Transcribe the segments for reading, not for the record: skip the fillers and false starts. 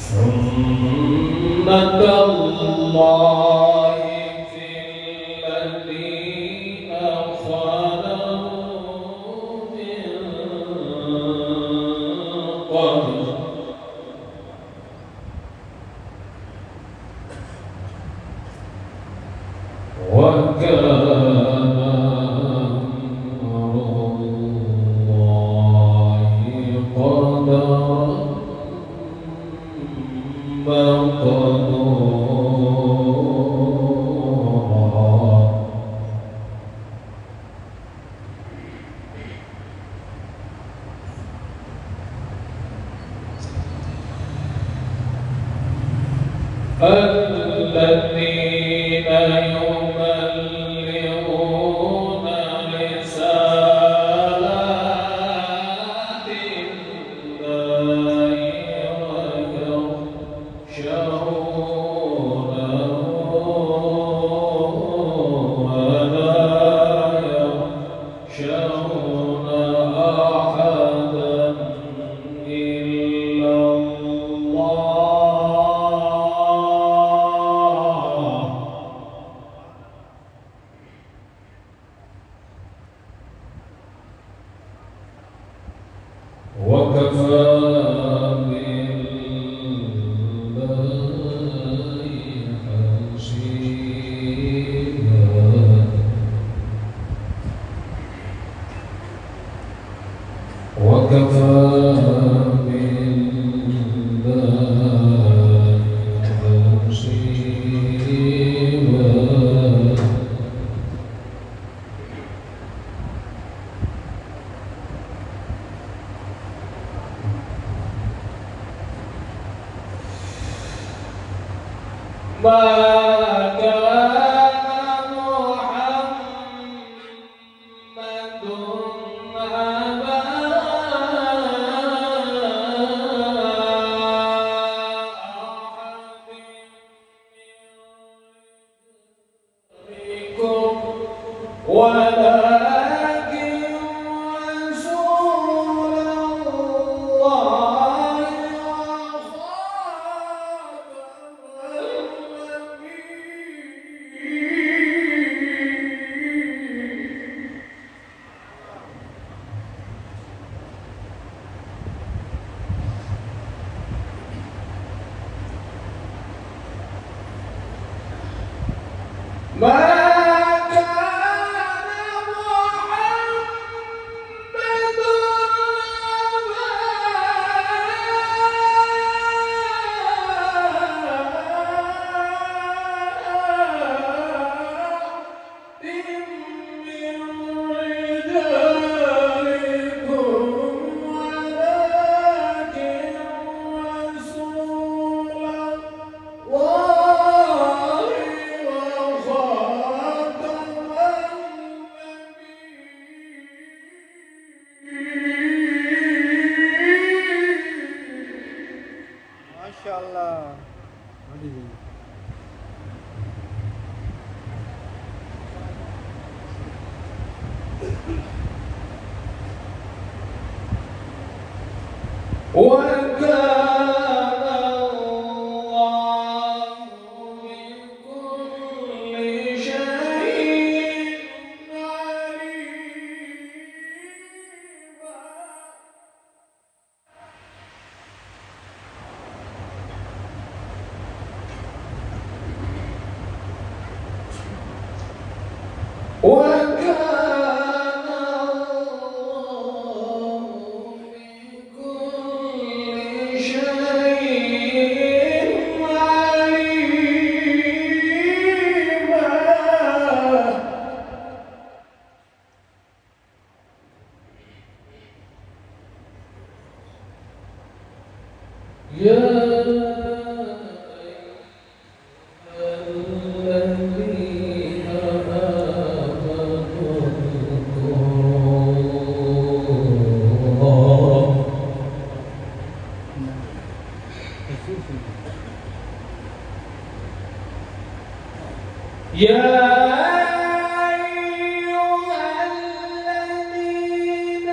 سنة الله في الذين خلوا من قبل وكان أمر الله قدرا مقدورا الذين يبلغون رسالات الله ويخشونه ولا يخشون أحدا إلا الله وكفى بالله حسيبا وكفى بالله حسيبا ما كان محمد أبا أحد منكم ولكن رسول الله ما كان محمد من رجالكم ولكن رسول الله وخاتم النبيين. ما شاء الله. وكان الله بكل شيء عليما. وكان الله بكل شيء عليما. يا الذين آمنوا يا أيها الذين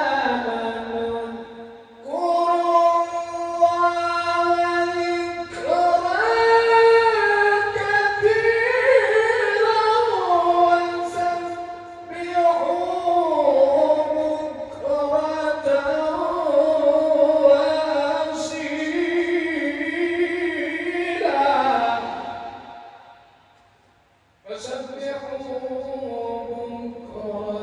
آمنوا اذكروا الله فسبحوا بكرة